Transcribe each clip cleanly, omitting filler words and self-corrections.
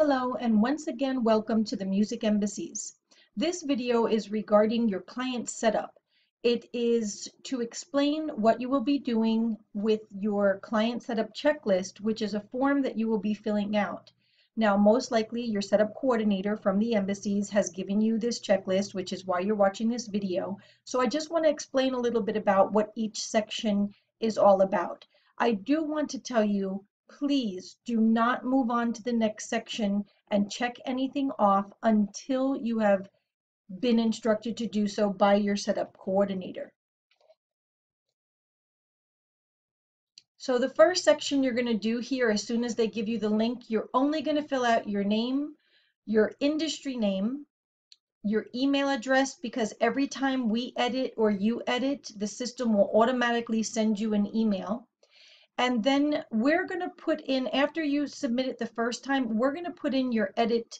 Hello, and once again, welcome to the Music Embassies. This video is regarding your client setup. It is to explain what you will be doing with your client setup checklist, which is a form that you will be filling out. Now, most likely your setup coordinator from the embassies has given you this checklist, which is why you're watching this video. So I just want to explain a little bit about what each section is all about. I do want to tell you, please do not move on to the next section and check anything off until you have been instructed to do so by your setup coordinator. So the first section you're going to do here, as soon as they give you the link, you're only going to fill out your name, your industry name, your email address, because every time we edit or you edit, the system will automatically send you an email. And then we're going to put in, after you submit it the first time, we're going to put in your edit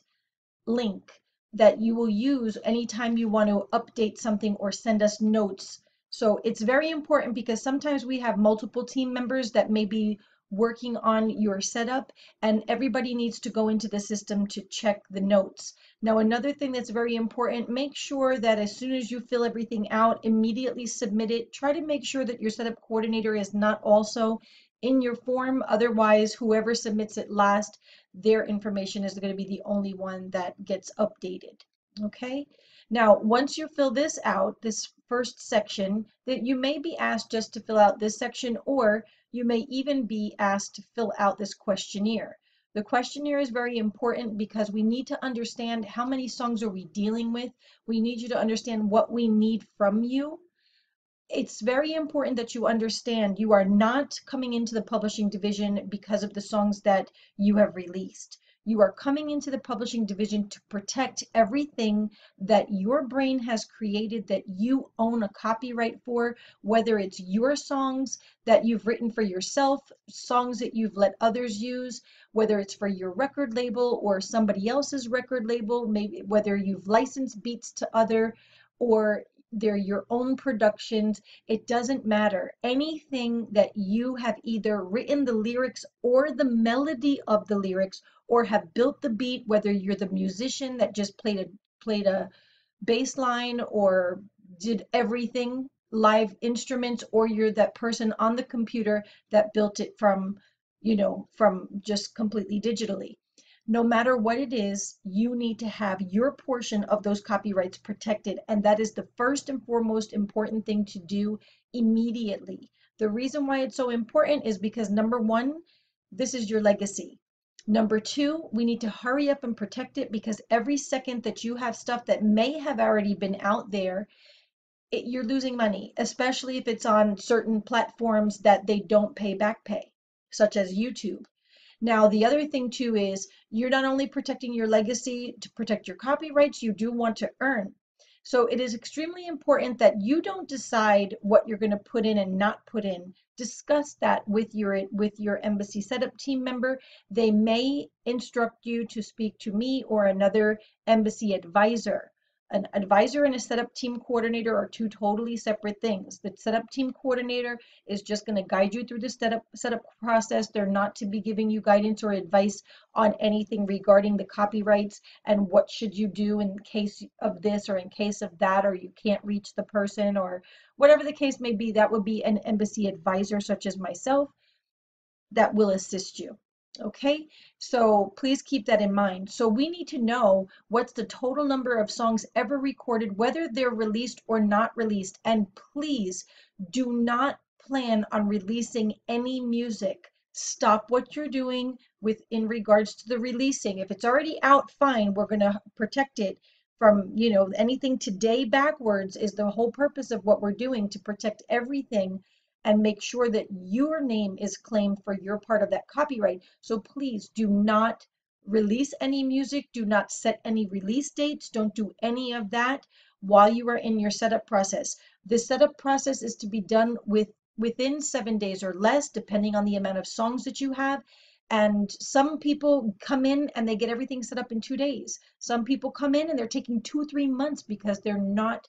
link that you will use anytime you want to update something or send us notes. So it's very important because sometimes we have multiple team members that may be working on your setup, and everybody needs to go into the system to check the notes. Now, another thing that's very important, make sure that as soon as you fill everything out, immediately submit it. Try to make sure that your setup coordinator is not also in your form. Otherwise, whoever submits it last, their information is going to be the only one that gets updated. Okay. Now, once you fill this out, this first section, that you may be asked just to fill out this section, or you may even be asked to fill out this questionnaire. The questionnaire is very important because we need to understand how many songs are we dealing with. We need you to understand what we need from you. It's very important that you understand you are not coming into the publishing division because of the songs that you have released. You are coming into the publishing division to protect everything that your brain has created that you own a copyright for, whether it's your songs that you've written for yourself, songs that you've let others use, whether it's for your record label or somebody else's record label, maybe whether you've licensed beats to other, or they're your own productions. It doesn't matter. Anything that you have either written the lyrics or the melody of the lyrics, or have built the beat, whether you're the musician that just played a bass line or did everything live instruments, or you're that person on the computer that built it from just completely digitally. No matter what it is, you need to have your portion of those copyrights protected. And that is the first and foremost important thing to do immediately. The reason why it's so important is because number one, this is your legacy. Number two, we need to hurry up and protect it because every second that you have stuff that may have already been out there, you're losing money, especially if it's on certain platforms that they don't pay back pay, such as YouTube. Now, the other thing too is you're not only protecting your legacy to protect your copyrights, you do want to earn. So it is extremely important that you don't decide what you're going to put in and not put in. Discuss that with your embassy setup team member. They may instruct you to speak to me or another embassy advisor. An advisor and a setup team coordinator are two totally separate things. The setup team coordinator is just going to guide you through the setup process. They're not to be giving you guidance or advice on anything regarding the copyrights and what should you do in case of this or in case of that, or you can't reach the person, or whatever the case may be. That would be an embassy advisor such as myself that will assist you. Okay, so please keep that in mind. So we need to know what's the total number of songs ever recorded, whether they're released or not released. And please do not plan on releasing any music. Stop what you're doing with in regards to the releasing. If it's already out, fine, we're going to protect it from, anything today backwards is the whole purpose of what we're doing, to protect everything and make sure that your name is claimed for your part of that copyright. So please do not release any music, do not set any release dates, don't do any of that while you are in your setup process. The setup process is to be done within 7 days or less, depending on the amount of songs that you have. And some people come in and they get everything set up in 2 days. Some people come in and they're taking 2-3 months because they're not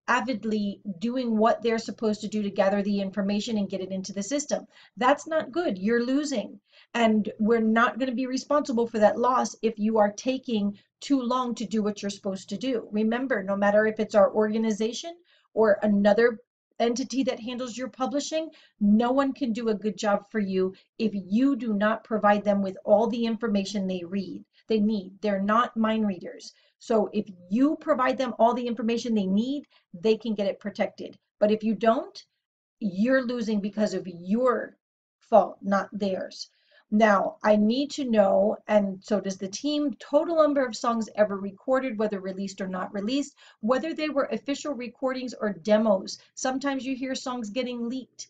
avidly doing what they're supposed to do to gather the information and get it into the system. That's not good. You're losing. And we're not going to be responsible for that loss if you are taking too long to do what you're supposed to do. Remember, no matter if it's our organization or another entity that handles your publishing, no one can do a good job for you if you do not provide them with all the information they need. They're not mind readers. So if you provide them all the information they need, they can get it protected. But if you don't, you're losing because of your fault, not theirs. Now, I need to know, and so does the team, total number of songs ever recorded, whether released or not released, whether they were official recordings or demos. Sometimes you hear songs getting leaked,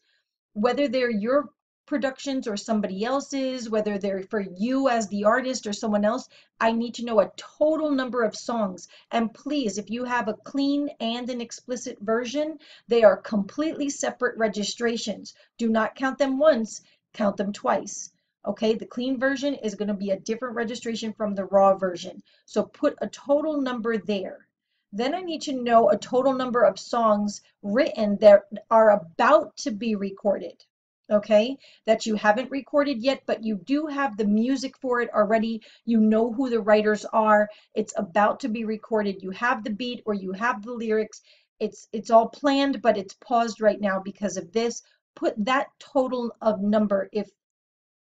whether they're your productions or somebody else's, whether they're for you as the artist or someone else. I need to know a total number of songs. And please, if you have a clean and an explicit version, they are completely separate registrations. Do not count them once, count them twice. Okay, the clean version is going to be a different registration from the raw version. So put a total number there. Then I need to know a total number of songs written that are about to be recorded, okay? That you haven't recorded yet, but you do have the music for it already. You know who the writers are. It's about to be recorded. You have the beat or you have the lyrics. It's all planned, but it's paused right now because of this. Put that total of number, if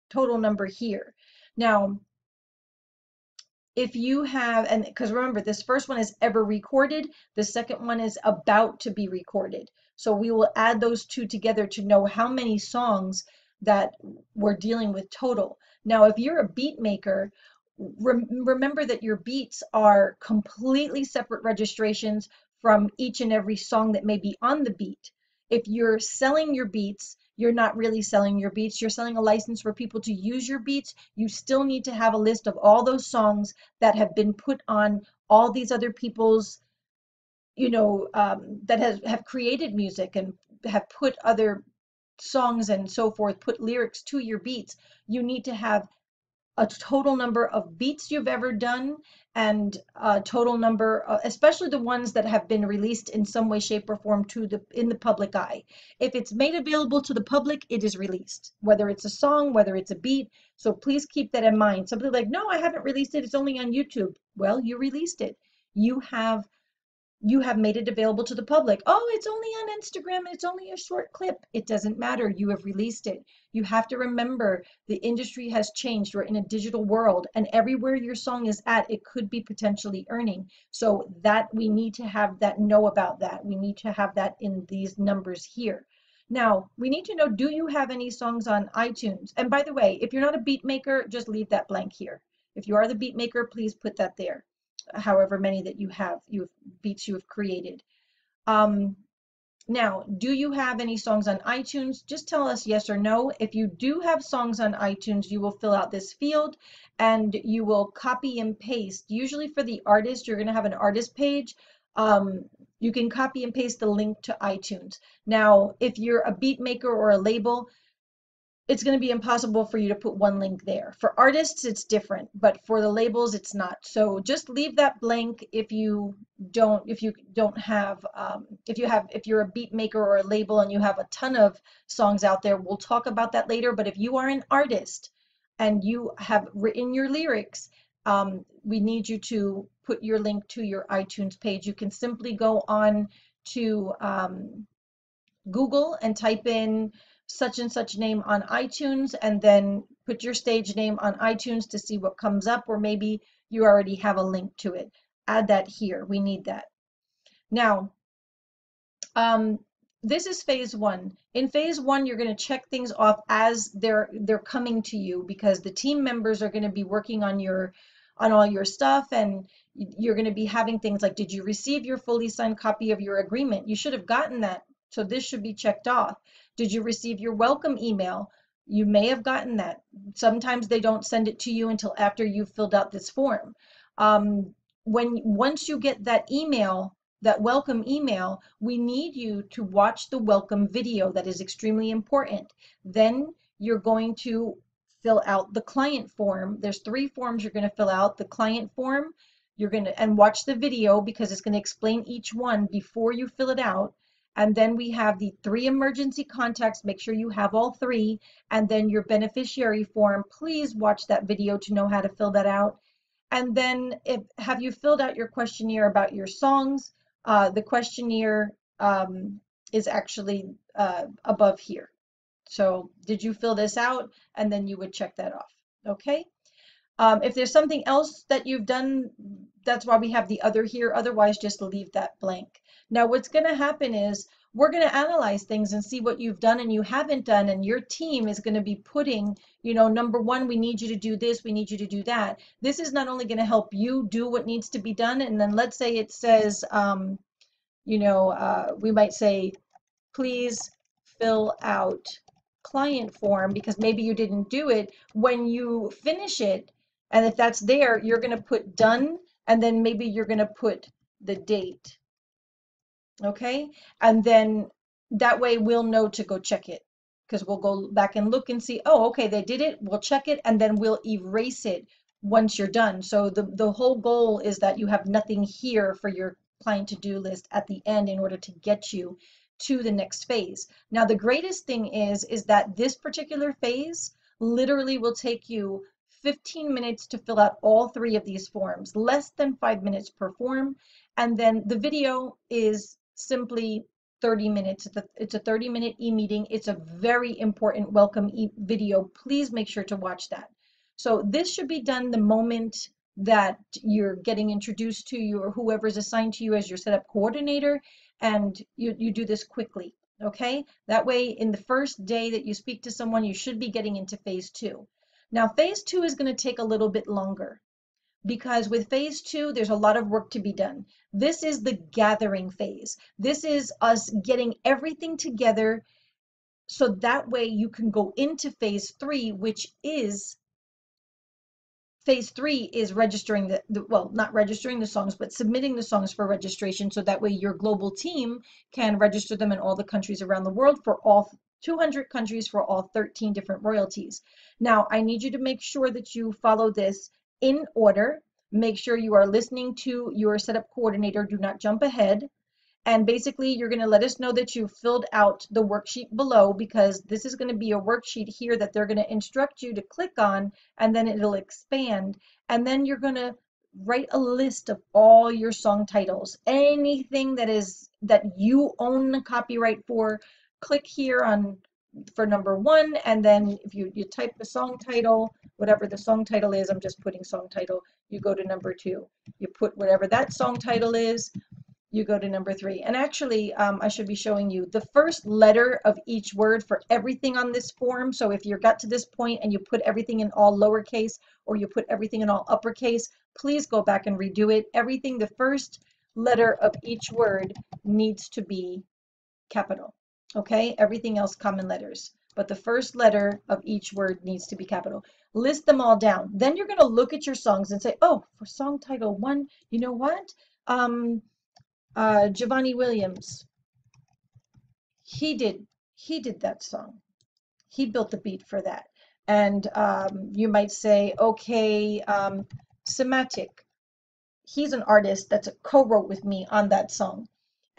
total number here. Now, if you have, and because remember, this first one is ever recorded, the second one is about to be recorded. So we will add those two together to know how many songs that we're dealing with total. Now, if you're a beat maker, remember that your beats are completely separate registrations from each and every song that may be on the beat. If you're selling your beats, you're not really selling your beats. You're selling a license for people to use your beats. You still need to have a list of all those songs that have been put on all these other people's, that have created music and have put other songs and so forth, put lyrics to your beats. You need to have a total number of beats you've ever done and a total number, especially the ones that have been released in some way, shape, or form in the public eye. If it's made available to the public, it is released, whether it's a song, whether it's a beat. So please keep that in mind. Somebody like, no, I haven't released it. It's only on YouTube. Well, you released it. You have made it available to the public. Oh, it's only on Instagram and it's only a short clip. It doesn't matter. You have released it. You have to remember the industry has changed. We're in a digital world, and everywhere your song is at, it could be potentially earning. So that we need to have that, know about that. We need to have that in these numbers here. Now, we need to know, do you have any songs on iTunes? And by the way, if you're not a beat maker, just leave that blank here. If you are the beat maker, please put that there, however many that you have beats you have created. Now, do you have any songs on iTunes? Just tell us yes or no. If you do have songs on iTunes, you will fill out this field and you will copy and paste. Usually for the artist, you're going to have an artist page. You can copy and paste the link to iTunes. Now, if you're a beat maker or a label, it's going to be impossible for you to put one link there. For artists, it's different, but for the labels, it's not. So just leave that blank if you don't have, if you're a beat maker or a label and you have a ton of songs out there, we'll talk about that later. But if you are an artist and you have written your lyrics, we need you to put your link to your iTunes page. You can simply go on to Google and type in such and such name on iTunes and then put your stage name on iTunes to see what comes up, or maybe you already have a link to it. Add that here. We need that. Now, this is phase one. In phase one, you're going to check things off as they're coming to you, because the team members are going to be working on all your stuff, and you're going to be having things like, did you receive your fully signed copy of your agreement? You should have gotten that. So this should be checked off. Did you receive your welcome email? You may have gotten that. Sometimes they don't send it to you until after you've filled out this form. Once you get that email, that welcome email, we need you to watch the welcome video. That is extremely important. Then you're going to fill out the client form. There's 3 forms you're going to fill out. The client form, You're going to, and watch the video because it's going to explain each one before you fill it out. And then we have the 3 emergency contacts. Make sure you have all 3. And then your beneficiary form. Please watch that video to know how to fill that out. And then have you filled out your questionnaire about your songs? The questionnaire is actually above here. So did you fill this out? And then you would check that off. Okay. If there's something else that you've done, that's why we have the other here. Otherwise, just leave that blank. Now, what's going to happen is we're going to analyze things and see what you've done and you haven't done. And your team is going to be putting, you know, number 1, we need you to do this, we need you to do that. This is not only going to help you do what needs to be done. And then let's say it says, we might say, please fill out client form because maybe you didn't do it. When you finish it, and if that's there, you're going to put done, and then maybe you're going to put the date. Okay? And then that way we'll know to go check it because we'll go back and look and see, oh, okay, they did it. We'll check it and then we'll erase it once you're done. So the whole goal is that you have nothing here for your client to-do list at the end in order to get you to the next phase. Now, the greatest thing is that this particular phase literally will take you 15 minutes to fill out all 3 of these forms, less than 5 minutes per form. And then the video is simply 30 minutes. It's a 30-minute e-meeting. It's a very important welcome video. Please make sure to watch that. So this should be done the moment that you're getting introduced to you or whoever's assigned to you as your setup coordinator, and you do this quickly. Okay, that way in the first day that you speak to someone, you should be getting into phase 2. Now, phase 2 is going to take a little bit longer because with phase 2, there's a lot of work to be done. This is the gathering phase. This is us getting everything together so that way you can go into phase 3, which is phase 3 is registering well, not registering the songs, but submitting the songs for registration. So that way your global team can register them in all the countries around the world for all 200 countries for all 13 different royalties. Now, I need you to make sure that you follow this in order. Make sure you are listening to your setup coordinator. Do not jump ahead. And basically, you're going to let us know that you filled out the worksheet below because this is going to be a worksheet here that they're going to instruct you to click on, and then it'll expand. And then you're going to write a list of all your song titles. Anything that you own the copyright for, click here for number 1, and then if you type the song title, whatever the song title is, I'm just putting song title, you go to number 2. You put whatever that song title is, you go to number 3. And actually, I should be showing you the first letter of each word for everything on this form. So if you got to this point and you put everything in all lowercase or you put everything in all uppercase, please go back and redo it. Everything, the first letter of each word needs to be capital. Okay, everything else common letters. But the first letter of each word needs to be capital. List them all down. Then you're going to look at your songs and say, oh, for song title 1, you know what? Giovanni Williams, he did that song. He built the beat for that. And you might say, okay, Sematic, he's an artist that's co-wrote with me on that song.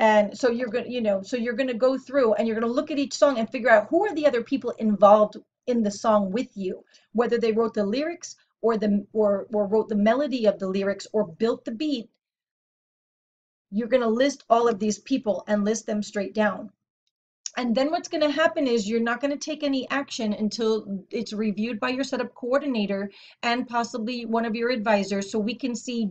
And so you're going so you're going to go through and you're going to look at each song and figure out who are the other people involved in the song with you, whether they wrote the lyrics or wrote the melody of the lyrics or built the beat. You're going to list all of these people and list them straight down. And then what's going to happen is you're not going to take any action until it's reviewed by your setup coordinator and possibly one of your advisors. So we can see,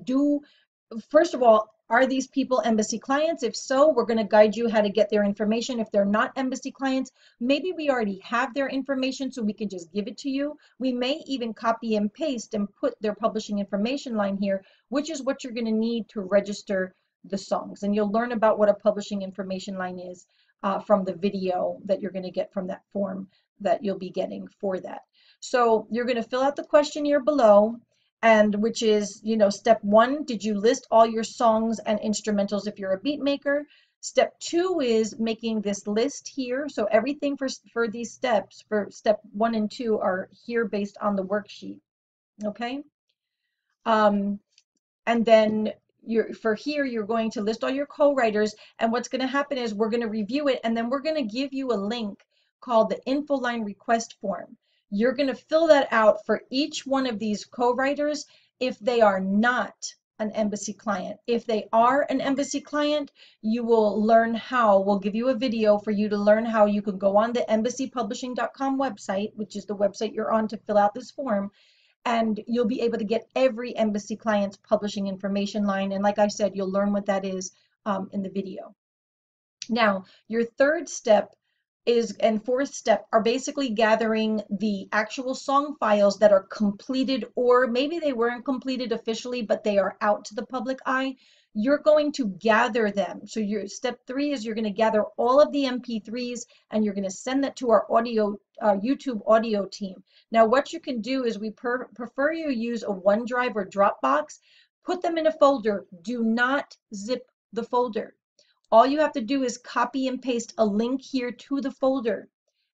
first of all, are these people embassy clients? If so, we're going to guide you how to get their information. If they're not embassy clients, maybe we already have their information, so we can just give it to you. We may even copy and paste and put their publishing information line here, which is what you're going to need to register the songs. And you'll learn about what a publishing information line is from the video that you're going to get from that form that you'll be getting for that. So you're going to fill out the questionnaire below, and which is, step 1, did you list all your songs and instrumentals if you're a beat maker? Step 2 is making this list here. So everything for these steps, for step 1 and 2, are here based on the worksheet. Okay. And then for here, you're going to list all your co-writers. And what's going to happen is we're going to review it, and then we're going to give you a link called the info line request form. You're going to fill that out for each one of these co-writers if they are not an embassy client. If they are an embassy client, you will learn how. We'll give you a video for you to learn how you can go on the embassypublishing.com website, which is the website you're on to fill out this form, and you'll be able to get every embassy client's publishing information line. And like I said, you'll learn what that is in the video. Now, your third step and fourth step are basically gathering the actual song files that are completed, or maybe they weren't completed officially, but they are out to the public eye. You're going to gather them. So your step 3 is you're going to gather all of the MP3s and you're going to send that to our YouTube audio team. Now, what you can do is we prefer you use a OneDrive or Dropbox. Put them in a folder. Do not zip the folder. All you have to do is copy and paste a link here to the folder,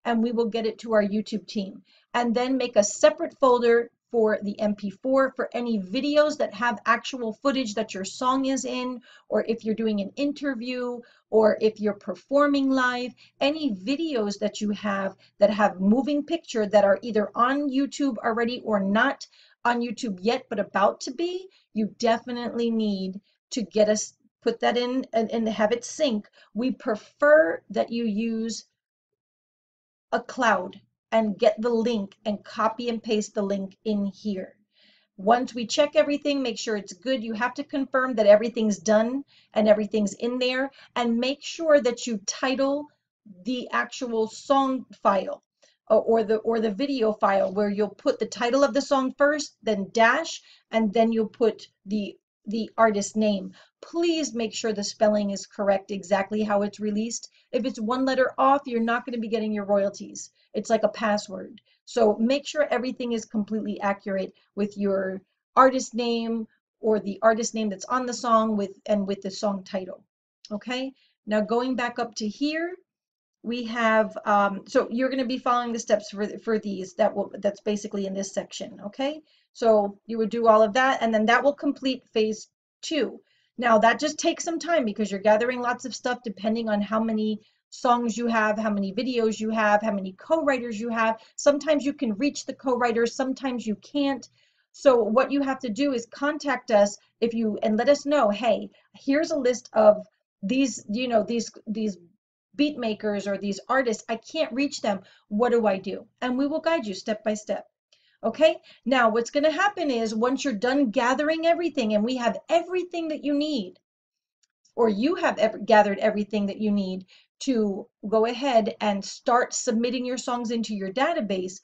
and we will get it to our YouTube team. And then make a separate folder for the MP4 for any videos that have actual footage that your song is in, or if you're doing an interview, or if you're performing live, any videos that you have that have moving picture that are either on YouTube already or not on YouTube yet, but about to be, you definitely need to get us put that in and have it sync. We prefer that you use a cloud and get the link and copy and paste the link in here. Once we check everything, make sure it's good. You have to confirm that everything's done and everything's in there, and make sure that you title the actual song file or the video file, where you'll put the title of the song first, then dash, and then you'll put the artist name. Please make sure the spelling is correct, exactly how it's released. If it's one letter off, you're not going to be getting your royalties. It's like a password. So make sure everything is completely accurate with your artist name or the artist name that's on the song with the song title. Okay, now going back up to here, we have so you're going to be following the steps for these that's basically in this section. Okay, so you would do all of that, and then that will complete phase 2. Now that just takes some time because you're gathering lots of stuff depending on how many songs you have, how many videos you have, how many co-writers you have. Sometimes you can reach the co-writers, sometimes you can't. So what you have to do is contact us and let us know, hey, here's a list of these, these beat makers or these artists. I can't reach them. What do I do? And we will guide you step by step. Okay, now what's going to happen is once you're done gathering everything and we have everything that you need, or you have gathered everything that you need to go ahead and start submitting your songs into your database,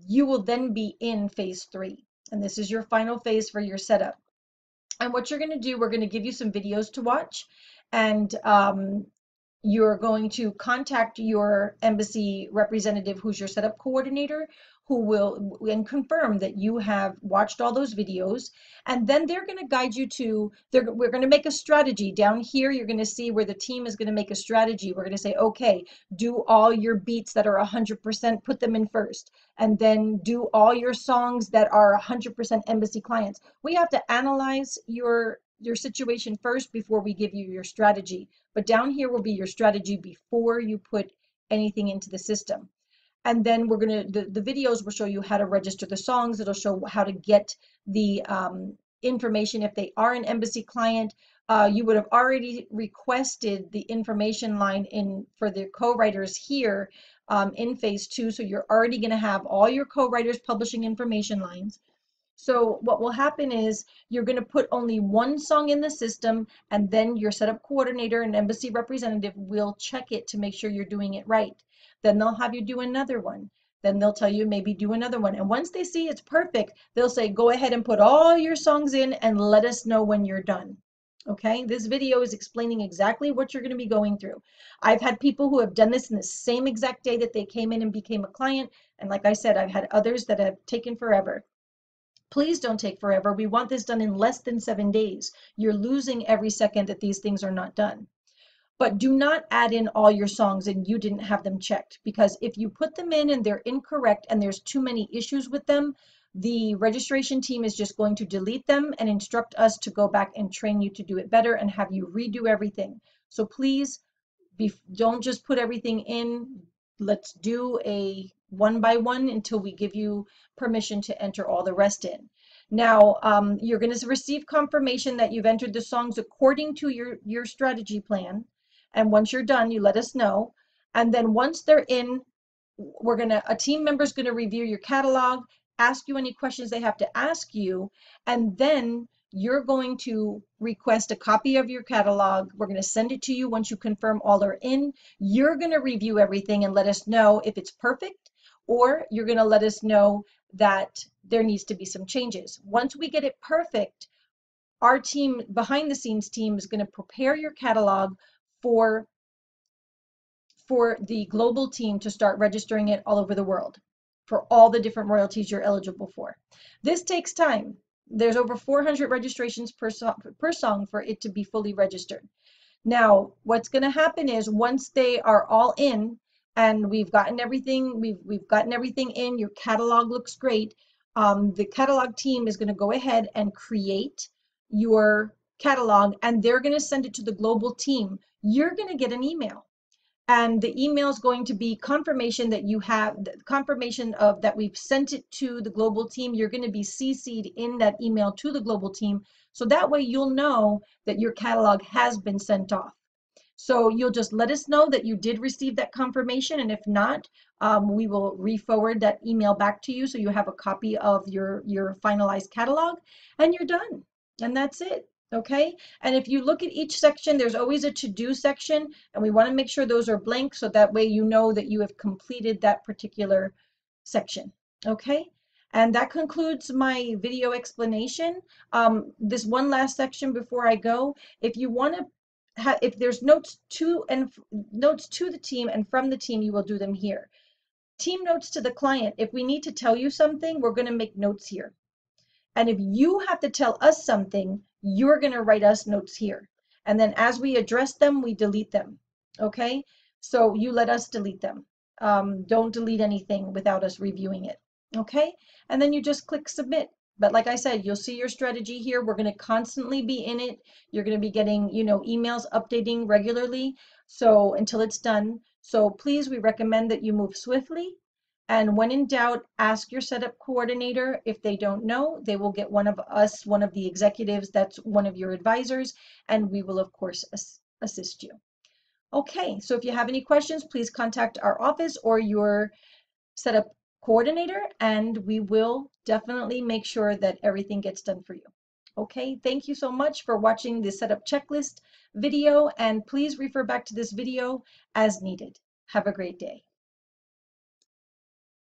you will then be in phase 3. And this is your final phase for your setup. And what you're going to do, we're going to give you some videos to watch, and you're going to contact your embassy representative who's your setup coordinator, who will and confirm that you have watched all those videos, and then they're going to guide you to we're going to make a strategy down here. You're going to see where the team is going to make a strategy. We're going to say, okay, do all your beats that are 100%, put them in first, and then do all your songs that are 100% embassy clients. We have to analyze your situation first before we give you your strategy. But down here will be your strategy before you put anything into the system. And then we're going to, the videos will show you how to register the songs. It'll show how to get the information if they are an embassy client. You would have already requested the information line for the co-writers here in phase 2. So you're already going to have all your co-writers publishing information lines. So what will happen is you're going to put only one song in the system, and then your setup coordinator and embassy representative will check it to make sure you're doing it right. Then they'll have you do another one. Then they'll tell you maybe do another one. And once they see it's perfect, they'll say, go ahead and put all your songs in and let us know when you're done. Okay, this video is explaining exactly what you're going to be going through. I've had people who have done this in the same exact day that they came in and became a client. And like I said, I've had others that have taken forever. Please don't take forever. We want this done in less than 7 days. You're losing every second that these things are not done. But do not add in all your songs and you didn't have them checked, because if you put them in and they're incorrect and there's too many issues with them, The registration team is just going to delete them and instruct us to go back and train you to do it better and have you redo everything. So please don't just put everything in. Let's do a one by one until we give you permission to enter all the rest in. Now, you're going to receive confirmation that you've entered the songs according to your strategy plan. And once you're done, you let us know. And then once they're in, a team member is going to review your catalog, ask you any questions they have to ask you, and then you're going to request a copy of your catalog. We're going to send it to you once you confirm all are in. You're going to review everything and let us know if it's perfect, or you're going to let us know that there needs to be some changes. Once we get it perfect, our team, behind the scenes team, is going to prepare your catalog for the global team to start registering it all over the world for all the different royalties you're eligible for. This takes time. There's over 400 registrations per song for it to be fully registered. Now, what's going to happen is once they are all in and we've gotten everything in, your catalog looks great. The catalog team is going to go ahead and create your catalog, and they're going to send it to the global team. You're going to get an email. And the email is going to be confirmation that you have confirmation of that we've sent it to the global team. You're going to be CC'd in that email to the global team. So that way you'll know that your catalog has been sent off. So you'll just let us know that you did receive that confirmation. And if not, we will re-forward that email back to you so you have a copy of your finalized catalog, and you're done. And that's it. Okay, and if you look at each section, there's always a to-do section, and we want to make sure those are blank so that way you know that you have completed that particular section. Okay, and that concludes my video explanation. This one last section before I go, if you want to if there's notes to the team and from the team, you will do them here. Team notes to the client. If we need to tell you something, we're going to make notes here. And if you have to tell us something, you're going to write us notes here. And then as we address them, we delete them. Okay? So you let us delete them. Don't delete anything without us reviewing it. Okay? And then you just click submit. But like I said, you'll see your strategy here. We're going to constantly be in it. You're going to be getting, emails updating regularly. So until it's done. So please, we recommend that you move swiftly. And when in doubt, ask your setup coordinator. If they don't know, they will get one of us, one of the executives, that's one of your advisors, and we will, of course, assist you. Okay, so if you have any questions, please contact our office or your setup coordinator, and we will definitely make sure that everything gets done for you. Okay, thank you so much for watching the setup checklist video, and please refer back to this video as needed. Have a great day.